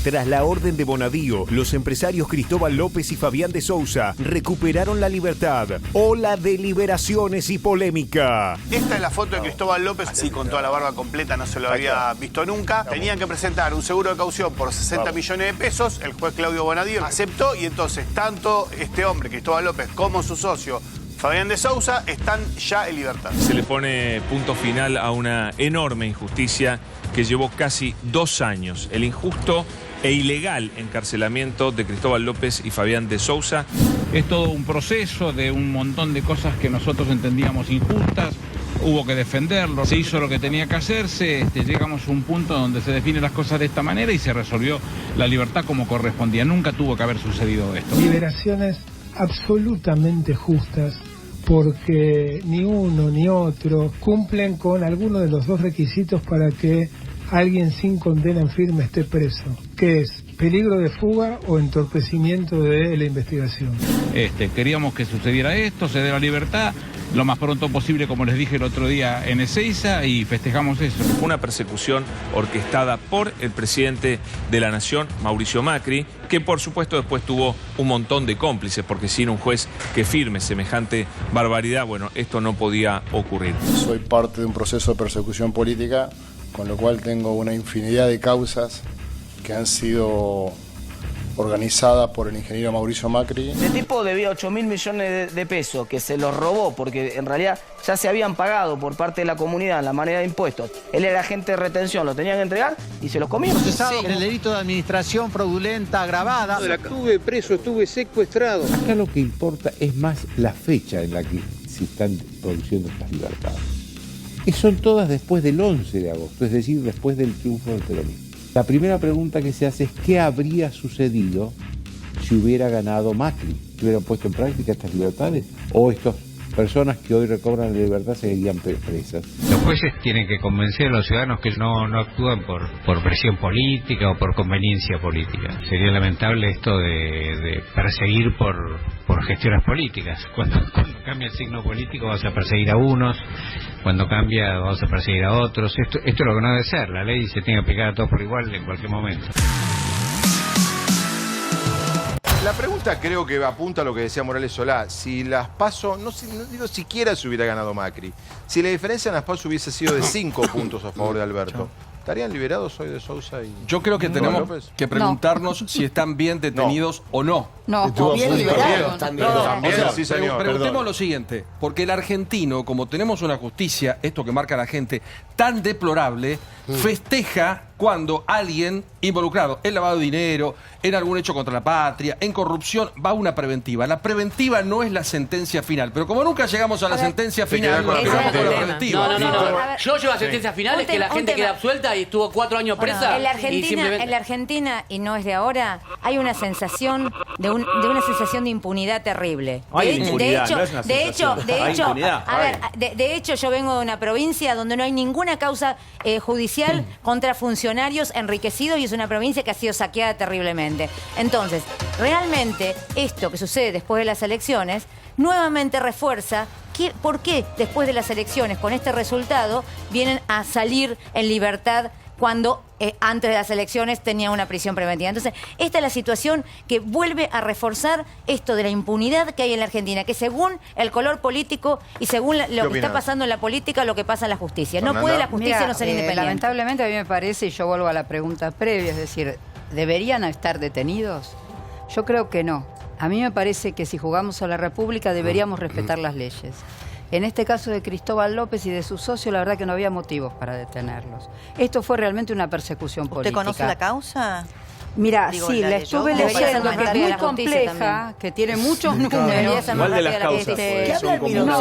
Tras la orden de Bonadío, los empresarios Cristóbal López y Fabián de Sousa recuperaron la libertad. Ola de liberaciones y polémica. Esta es la foto de Cristóbal López, así con toda la barba completa, no se lo había visto nunca. Tenían que presentar un seguro de caución por 60 millones de pesos. El juez Claudio Bonadío aceptó y entonces tanto este hombre, Cristóbal López, como su socio, Fabián de Sousa, están ya en libertad. Se le pone punto final a una enorme injusticia que llevó casi 2 años. El injusto e ilegal encarcelamiento de Cristóbal López y Fabián de Sousa. Es todo un proceso de un montón de cosas que nosotros entendíamos injustas. Hubo que defenderlo, se hizo lo que tenía que hacerse, llegamos a un punto donde se definen las cosas de esta manera y se resolvió la libertad como correspondía. Nunca tuvo que haber sucedido esto. Liberaciones absolutamente justas, porque ni uno ni otro cumplen con alguno de los 2 requisitos para que alguien sin condena en firme esté preso, que es peligro de fuga o entorpecimiento de la investigación. Queríamos que sucediera esto, se dé la libertad lo más pronto posible, como les dije el otro día en Ezeiza, y festejamos eso. Una persecución orquestada por el presidente de la Nación, Mauricio Macri, que por supuesto después tuvo un montón de cómplices, porque sin un juez que firme semejante barbaridad, bueno, esto no podía ocurrir. Soy parte de un proceso de persecución política, con lo cual tengo una infinidad de causas que han sido organizadas por el ingeniero Mauricio Macri. Este tipo debía 8.000 millones de pesos, que se los robó, porque en realidad ya se habían pagado por parte de la comunidad en la manera de impuestos. Él era agente de retención, lo tenían que entregar y se los comieron. Procesado en el delito de administración fraudulenta agravada. Estuve preso, estuve secuestrado. Acá lo que importa es más la fecha en la que se están produciendo estas libertades. Y son todas después del 11 de agosto, es decir, después del triunfo del peronismo. La primera pregunta que se hace es ¿qué habría sucedido si hubiera ganado Macri? ¿Se hubieran puesto en práctica estas libertades? ¿O estas personas que hoy recobran la libertad seguirían presas? Los jueces tienen que convencer a los ciudadanos que no actúan por presión política o por conveniencia política. Sería lamentable esto de perseguir por gestiones políticas. Cuando cambia el signo político vas a perseguir a unos, cuando cambia vas a perseguir a otros. Esto es lo que no debe ser. La ley se tiene que aplicar a todos por igual en cualquier momento. La pregunta creo que apunta a lo que decía Morales Solá. Si las PASO, no digo siquiera si hubiera ganado Macri, si la diferencia en las PASO hubiese sido de 5 puntos a favor de Alberto, ¿estarían liberados hoy de Sousa y Yo creo que tenemos López? que preguntarnos si están bien detenidos o no. No, bien liberados también. Sí, señor. Preguntemos lo siguiente, porque el argentino, como tenemos una justicia, esto que marca la gente, tan deplorable, festeja cuando alguien involucrado en lavado de dinero, en algún hecho contra la patria, en corrupción, va a una preventiva. La preventiva no es la sentencia final, pero como nunca llegamos a la sentencia final, con la preventiva. No. Yo llevo a sentencia final, es que la gente queda absuelta y estuvo 4 años presa. En la Argentina, y no es de ahora, hay una sensación de una sensación de impunidad terrible. De hecho, yo vengo de una provincia donde no hay ninguna causa judicial contra funcionarios enriquecidos y es una provincia que ha sido saqueada terriblemente. Entonces, realmente esto que sucede después de las elecciones nuevamente refuerza por qué después de las elecciones con este resultado vienen a salir en libertad cuando antes de las elecciones tenía una prisión preventiva. Entonces, esta es la situación que vuelve a reforzar esto de la impunidad que hay en la Argentina, que según el color político y según lo que está pasando en la política, lo que pasa en la justicia. No puede la justicia no ser independiente. Lamentablemente a mí me parece, y yo vuelvo a la pregunta previa, es decir, ¿deberían estar detenidos? Yo creo que no. A mí me parece que si jugamos a la República deberíamos respetar las leyes. En este caso de Cristóbal López y de su socio, la verdad que no había motivos para detenerlos. Esto fue realmente una persecución política. ¿Usted conoce la causa? Mira, sí, la estuve leyendo, que es muy compleja, que tiene muchos números. ¿Cuál de las causas fue? Son como No,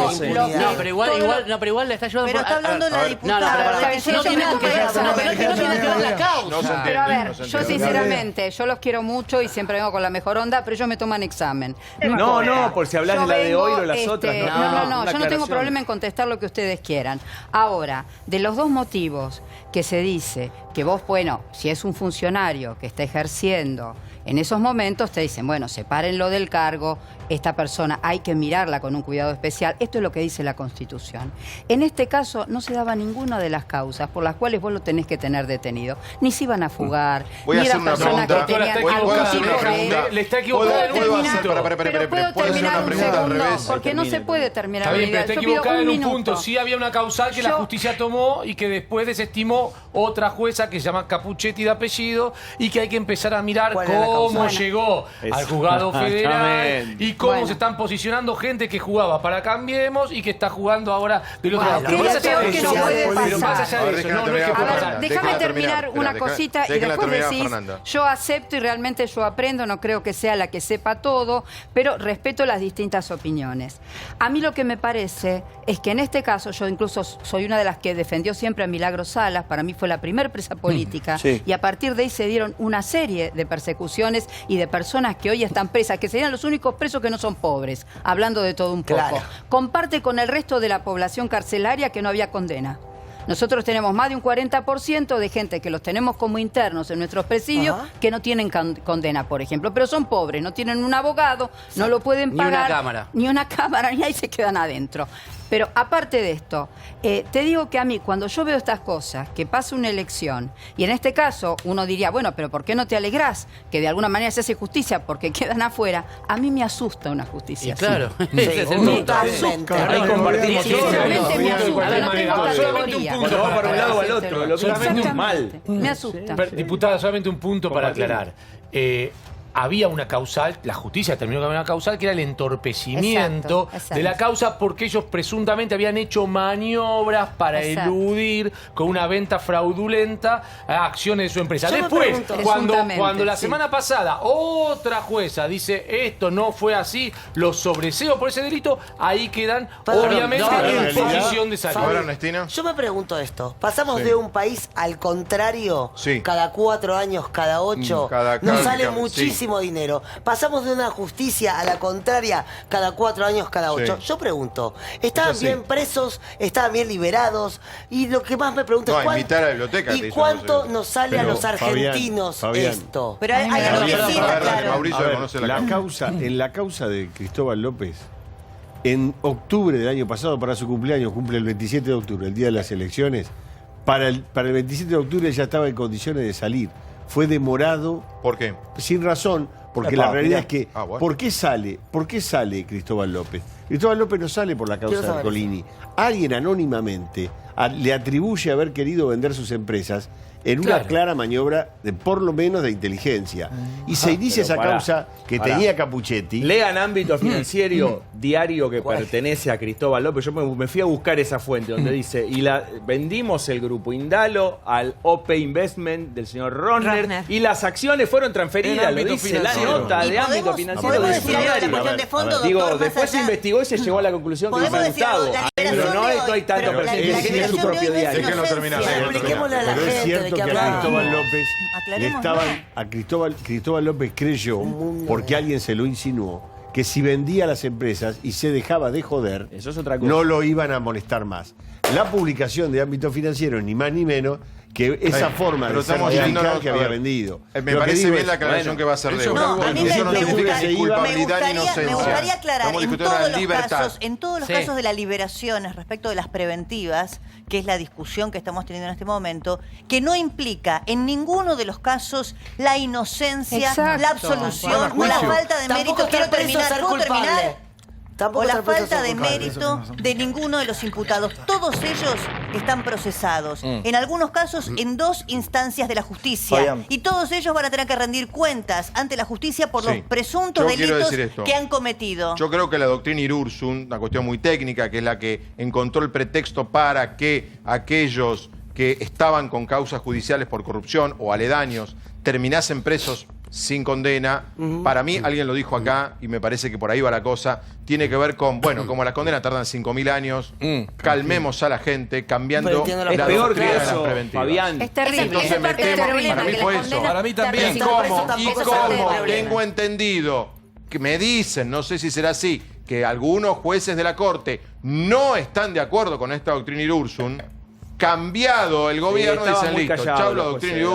pero igual le está ayudando. Pero está hablando la diputada. No tienen que ver la causa. Pero a ver, yo sinceramente, yo los quiero mucho y siempre vengo con la mejor onda, pero ellos me toman examen. No, por si hablas de la de hoy o las otras. No, yo no tengo problema en contestar lo que ustedes quieran. Ahora, de los dos motivos que se dice que vos, bueno, si es un funcionario que está ejerciendo, en esos momentos te dicen, bueno, sepárenlo del cargo, esta persona hay que mirarla con un cuidado especial. Esto es lo que dice la Constitución. En este caso no se daba ninguna de las causas por las cuales vos lo tenés que tener detenido. Ni se iban a fugar, Voy a ni hacer eran una personas pregunta. que tenían ¿Puedo algún hacer tipo una pregunta? de... Le está equivocado en un ¿Puedo punto. hacer, Pero puedo ¿puedo hacer terminar una un pregunta al segundo, revés? porque no se puede terminar Está una bien, pero idea. está Yo pido equivocada en un minuto. punto. Sí había una causal que la justicia tomó y que después desestimó otra jueza que se llama Capuchetti de apellido y que hay que empezar a mirar ¿Cuál era la cómo causal? llegó Eso. al juzgado federal Exactamente. y cómo Bueno. se están posicionando gente que jugaba para Cambiemos y que está jugando ahora del otro Bueno, lado. ¿qué es más lo allá peor de que eso, no puede pero pasar? más allá A ver, de eso, déjala no es que terminar, pueda A pasar. ver, déjame terminar una cosita y déjala después terminar, decís, Fernanda. yo acepto y realmente yo aprendo, no creo que sea la que sepa todo, pero respeto las distintas opiniones. A mí lo que me parece es que en este caso, yo incluso soy una de las que defendió siempre a Milagro Salas, para mí fue la primer presa política, Sí. y a partir de ahí se dieron una serie de persecuciones y de personas que hoy están presas, que serían los únicos presos que no son pobres, hablando de todo un poco. Claro. Comparte con el resto de la población carcelaria que no había condena. Nosotros tenemos más de un 40% de gente que los tenemos como internos en nuestros presidios que no tienen condena, por ejemplo, pero son pobres, no tienen un abogado, no lo pueden Ni una pagar. cámara. Ni una cámara, y ahí se quedan adentro. Pero aparte de esto, te digo que a mí, cuando yo veo estas cosas, que pasa una elección, y en este caso uno diría, bueno, pero ¿por qué no te alegrás que de alguna manera se hace justicia porque quedan afuera? A mí me asusta una justicia así. Claro, ese es el punto. Asusta. Ahí compartimos Sinceramente me asusta. Solamente No tengo un otra punto. teoría. Cuando va para un lado o al otro, lo mismo Solamente mal. Me asusta. Diputada, solamente un punto para aclarar. Había una causal, la justicia terminó con una causal que era el entorpecimiento Exacto. de la causa porque ellos presuntamente habían hecho maniobras para Exacto. eludir con una venta fraudulenta a acciones de su empresa. Yo me Después, pregunto- cuando la sí. semana pasada otra jueza dice esto no fue así, los sobreseo por ese delito, ahí quedan Perdón, obviamente no, en realidad- posición de salir. Ahora, Ernestina. Yo me pregunto esto. ¿Pasamos Sí. de un país al contrario? Sí. Cada 4 años, cada 8. Nos sale muchísimo dinero. Pasamos de una justicia a la contraria cada 4 años, cada 8. Sí. Yo pregunto, ¿estaban Es así. bien presos? ¿Estaban bien liberados? Y lo que más me pregunto No, es invitar a la biblioteca te ¿y hizo, cuánto no sé. nos sale a Pero, los argentinos Fabián, esto? Pero hay A mí me algo da que miedo. sí A está ver, claro. Mauricio A ver, conoce la causa. causa, en la causa de Cristóbal López, en octubre del año pasado, para su cumpleaños, cumple el 27 de octubre, el día de las elecciones, para el 27 de octubre ya estaba en condiciones de salir. Fue demorado. ¿Por qué? Sin razón, porque Epa, la realidad mirá. es que, Ah, bueno. ¿por qué sale Cristóbal López? Cristóbal López no sale por la Quiero causa de saber Colini. Alguien anónimamente le atribuye haber querido vender sus empresas en una Claro. clara maniobra de por lo menos de inteligencia. Y se inicia pero esa pará, causa que pará. tenía Capuchetti. Lean Ámbito Financiero, diario que pertenece a Cristóbal López. Yo me fui a buscar esa fuente donde dice, vendimos el grupo Indalo al OP Investment del señor Ronner y las acciones fueron transferidas, En lo ámbito dice la financiero. nota ¿Y de Ámbito podemos- Financiero podemos del decir algo de la diario. cuestión de fondo, Digo, doctor, más después se allá? investigó y se llegó a la conclusión que Podemos fue decir algo, Gustavo. la Pero liberación no de estoy hoy, tanto pero la presente, tiene su liberación de propio hoy no es diario. Déjenlo terminar, inocencia. déjenlo Expliquémosle a la Pero es gente de cierto qué que a hablamos. Cristóbal López le Aclaremos estaban, nada. a Cristóbal López creyó, porque alguien se lo insinuó, que si vendía las empresas y se dejaba de joder, Eso es otra cosa. no lo iban a molestar más. La publicación de Ámbito Financiero, ni más ni menos, que esa forma pero de ser estamos radical yéndonos, que a había ver, vendido. Me Lo que parece digo bien es, la aclaración bueno, que va a hacer eso Leo. no, a mí Eso me no significa gustaría- que culpabilidad ni me inocencia. gustaría aclarar Estamos en discutiendo todos la los libertad. casos, en todos los Sí. casos de las liberaciones respecto de las preventivas, que es la discusión que estamos teniendo en este momento, que no implica en ninguno de los casos la inocencia, Exacto. la absolución Bueno, o la juicio. falta de Tampoco mérito. Quiero estar preso terminar, ser ¿puedo culpable. terminar? Tampoco O la estar preso falta ser de culpable. mérito de ninguno de los imputados. Todos ellos están procesados. En algunos casos, en 2 instancias de la justicia. Fabián. Y todos ellos van a tener que rendir cuentas ante la justicia por Sí. los presuntos Yo quiero delitos decir esto. que han cometido. Yo creo que la doctrina Irurzun, una cuestión muy técnica, que es la que encontró el pretexto para que aquellos que estaban con causas judiciales por corrupción o aledaños terminasen presos sin condena, para mí, alguien lo dijo acá, y me parece que por ahí va la cosa, tiene que ver con, bueno, como las condenas tardan 5.000 años, calmemos a la gente, cambiando Pero entiendo la Es la peor doctrina que de las eso, preventivas. Fabián. Es terrible. Entonces Esa parte metemos, del problema, para mí que fue las eso. condenas Para mí también. ¿Y Estar preso cómo? tampoco ¿Y es parte del cómo? problema. Tengo entendido que me dicen, no sé si será así, que algunos jueces de la Corte no están de acuerdo con esta doctrina Irurzun, cambiado el gobierno, dicen listo, chau la doctrina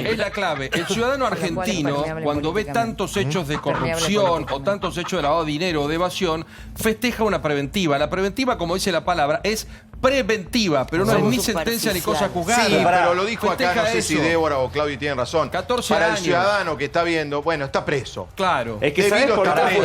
es la clave. El ciudadano argentino, cuando ve tantos hechos de corrupción o tantos hechos de lavado de dinero o de evasión, festeja una preventiva. La preventiva, como dice la palabra, es preventiva, pero no es ni sentencia ni cosa juzgada. Sí, pero lo dijo acá, no sé si Débora o Claudio tienen razón. 14 Para años. el ciudadano que está viendo, bueno, está preso. Claro. Es que ¿sabés por qué?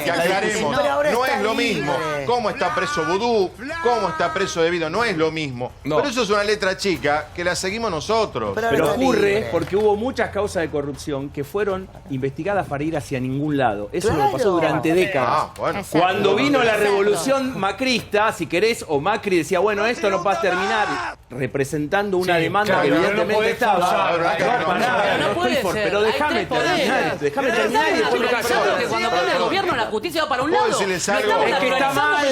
Que aclaremos, no es lo mismo cómo está preso Vudú, cómo está preso Debido, no es lo mismo. No. Pero eso es una letra chica que la seguimos nosotros. Pero ocurre porque hubo muchas causas de corrupción que fueron investigadas para ir hacia ningún lado. Eso Claro. lo pasó durante décadas. Ah, bueno. Cuando vino la Exacto. revolución macrista, si querés, o Macri decía, bueno, esto no va a terminar, representando una demanda que evidentemente estaba. Pero déjame terminar. Déjame terminar y después me callo. Que cuando cambia el gobierno, la justicia va para un lado. ¿Puedo decirles algo? Es que está mal.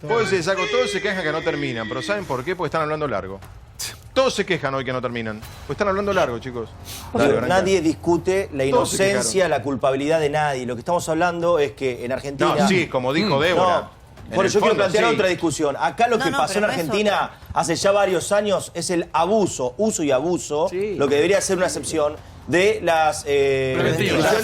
Puedo decirles algo, todos se quejan que no terminan, pero ¿saben por qué? Porque están hablando largo. Todos se quejan hoy que no terminan. Pues están hablando largo, chicos. Dale, Branca. Nadie discute la Todos se inocencia, la culpabilidad de nadie. Lo que estamos hablando es que en Argentina... No, sí, como dijo Débora. No, por eso yo quiero plantear otra discusión. Acá lo que pasó en pero no es Argentina hace ya varios años es el abuso, uso y abuso, lo que debería ser una excepción de las Preventivas.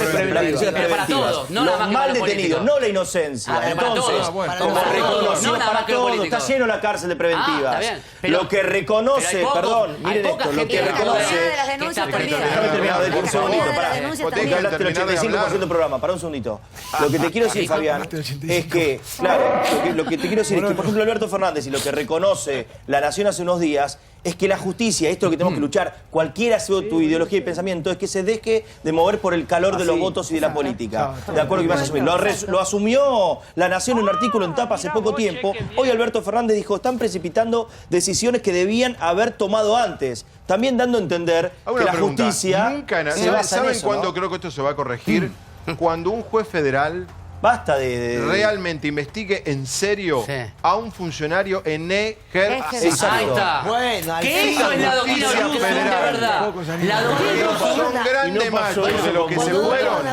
Para todos, no nada más los que mal para los detenidos, políticos. no la inocencia. Para Entonces, todos. como Para todos. reconocido No nada para más que los todos, políticos. está lleno la cárcel de preventivas. Ah, está bien. Pero- Lo que reconoce, pero hay poco- perdón, hay miren poca esto, lo gente que que reconoce... de las denuncias también. Déjame terminar, un segundito, pará. denuncias Vos también. hablaste del 85% del programa, pará un segundito. Lo que te quiero decir, Fabián, es que, claro, lo que te quiero decir es que, por ejemplo, Alberto Fernández y lo que reconoce la Nación hace unos días es que la justicia, esto es lo que tenemos que luchar, cualquiera sea tu ideología y pensamiento, es que se deje de mover por el calor de los votos y de la política. ¿De acuerdo? Que vas a asumir. Lo asumió la Nación en un artículo en tapa hace poco tiempo. Hoy Alberto Fernández dijo, están precipitando decisiones que debían haber tomado antes. También dando a entender Hago que una la pregunta. justicia Nunca, se basa en ¿saben eso, cuándo ¿no? creo que esto se va a corregir? Cuando un juez federal Basta de... realmente investigue en serio a un funcionario en Exacto. Ahí está. Bueno, al Que fin. eso es la doctrina Justicia Uruzum, de federal. verdad. La doctrina Uruzum. Son grandes machos de los que se fueron.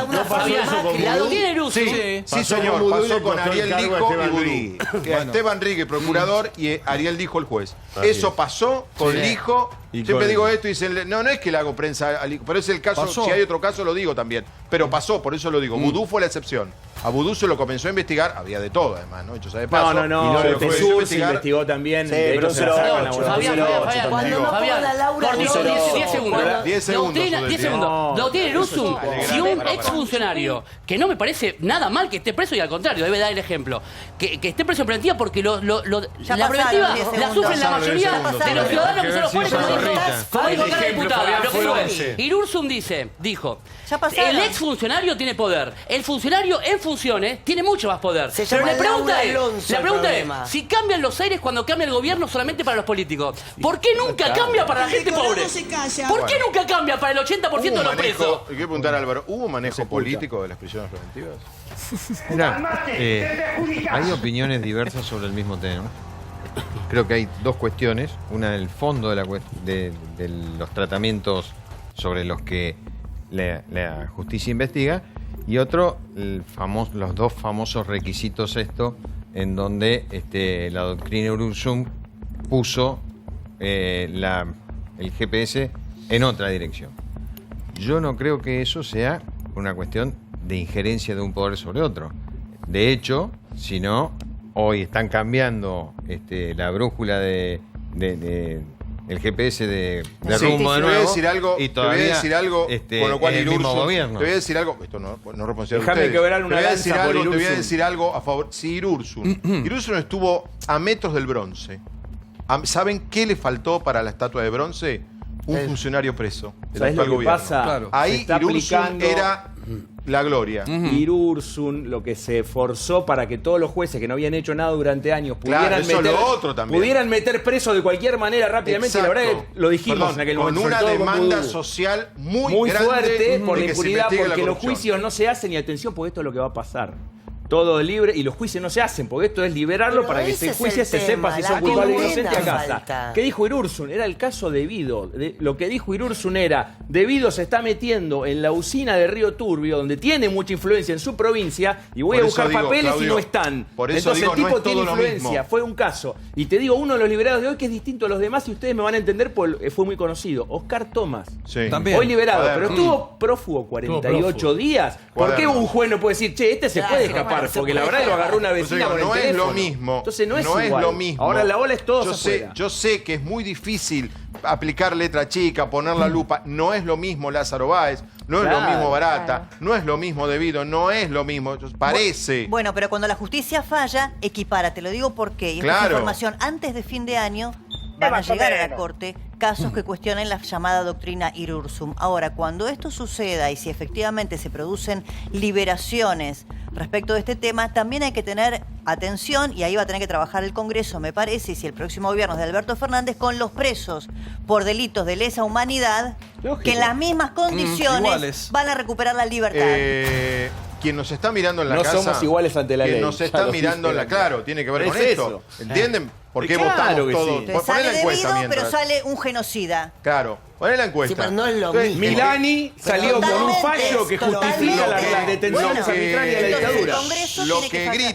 La doctrina Uruzum. Sí, señor, pasó con Ariel Lijo y Vudú. Que Esteban Rigue, procurador, y Ariel Lijo, el juez. Eso pasó con Lijo. Siempre digo esto y dicen, no es que le hago prensa a Lijo, pero es el caso, Pasó. si hay otro caso lo digo también. Pero pasó, por eso lo digo. Vudú fue la excepción. A Vudú se lo comenzó a investigar, había de todo además, ¿no? Hecho sea de paso. No, se lo comenzó a Tesur se investigar. investigó también. Sí, de pero hecho, se la sacan a Fabián, Cuando no pongan a Laura por 10 segundos. 10 segundos. Doctrina, sobre 10 el segundos. No, Doctrina Uruzum, es si un grande. exfuncionario, que no me parece nada mal que esté preso y al contrario, debe dar el ejemplo, que esté preso en preventiva porque la pasaron preventiva 10 la segundos. sufren la mayoría Pasaron de los 10 ciudadanos que son los segundos. jueces, como dijo acá la ejemplo, diputada. Fabián, Lo que fue fue. 11. Irursum dijo, Ya pasaron. el exfuncionario tiene poder, el funcionario en funciones tiene mucho más poder. Se Pero llama la pregunta Laura es, Alonso la el pregunta problema. es, si cambian los aires cuando cambia el gobierno solamente para los políticos, ¿por qué nunca cambia para la gente pobre? ¿Por qué nunca cambia para el 80% de los presos? Quiero preguntar a Álvaro, ¿hubo manejo político de las prisiones preventivas? Mirá, hay opiniones diversas sobre el mismo tema. Creo que hay dos cuestiones. Una, el fondo de los tratamientos sobre los que la justicia investiga. Y otro, los dos famosos requisitos en donde la doctrina Uruzum puso el GPS en otra dirección. Yo no creo que eso sea una cuestión de injerencia de un poder sobre otro. De hecho, si no, hoy están cambiando la brújula del GPS de rumbo de nuevo. Te voy a decir algo, y te voy a todavía, decir algo con lo cual es el mismo Irurzun, gobierno. te voy a decir algo, esto no es responsabilidad Déjame de ustedes. quebrar una Te voy a lanza decir por algo, te voy a Irurzun. decir algo a favor. Si Irurzun estuvo a metros del bronce, ¿saben qué le faltó para la estatua de bronce? Un funcionario preso del ¿Sabés actual lo que gobierno. pasa? Claro. Se Ahí está Irurzun aplicando- era la gloria. Irurzun, lo que se esforzó para que todos los jueces que no habían hecho nada durante años Claro, pudieran, eso meter, lo otro también. pudieran meter preso de cualquier manera rápidamente. Exacto. La verdad que lo dijimos Perdón, en aquel con momento. una sobre todo con demanda Vudú. social muy muy grande fuerte por de la que se impunidad, investigue la porque los corrupción. juicios no se hacen y atención, porque esto es lo que va a pasar. todo libre, y los juicios no se hacen, porque esto es liberarlo para que se enjuicie, se sepa si son culpables o inocentes a casa. ¿Qué dijo Irursun? Era el caso Devido. Lo que dijo Irursun era, Devido se está metiendo en la usina de Río Turbio, donde tiene mucha influencia en su provincia, y voy a buscar papeles y no están. Entonces el tipo tiene influencia, fue un caso. Y te digo, uno de los liberados de hoy que es distinto a los demás, y ustedes me van a entender porque fue muy conocido. Oscar Tomás. También. Hoy liberado, pero estuvo prófugo 48 días. ¿Por qué un juez no puede decir, che, este se puede escapar? Porque la verdad lo agarró una vecina con el teléfono. No es lo mismo. Entonces no es igual. lo mismo. Ahora la ola es todo afuera. Yo sé que es muy difícil aplicar letra chica, poner la lupa. No es lo mismo Lázaro Báez, no es lo mismo Barata, no es lo mismo Devido, no es lo mismo. Parece. Bueno, pero cuando la justicia falla, equipara. Te lo digo porque, y esta información, antes de fin de año van a llegar a la Corte casos que cuestionen la llamada doctrina Irursun. Ahora, cuando esto suceda y si efectivamente se producen liberaciones respecto de este tema, también hay que tener atención, y ahí va a tener que trabajar el Congreso, me parece, y si el próximo gobierno es de Alberto Fernández, con los presos por delitos de lesa humanidad, que en las mismas condiciones van a recuperar la libertad. Quien nos está mirando en la casa... No somos iguales ante la ley. Quien nos está mirando en la... Claro, tiene que ver con esto. ¿Entienden? ¿Por qué votamos todos? Sí. Sale Devido, pero sale un genocida. Claro. Poné la encuesta. Sí, pero no es lo mismo. Milani salió con un fallo que justifica las detenciones arbitrarias de la dictadura. Lo que grita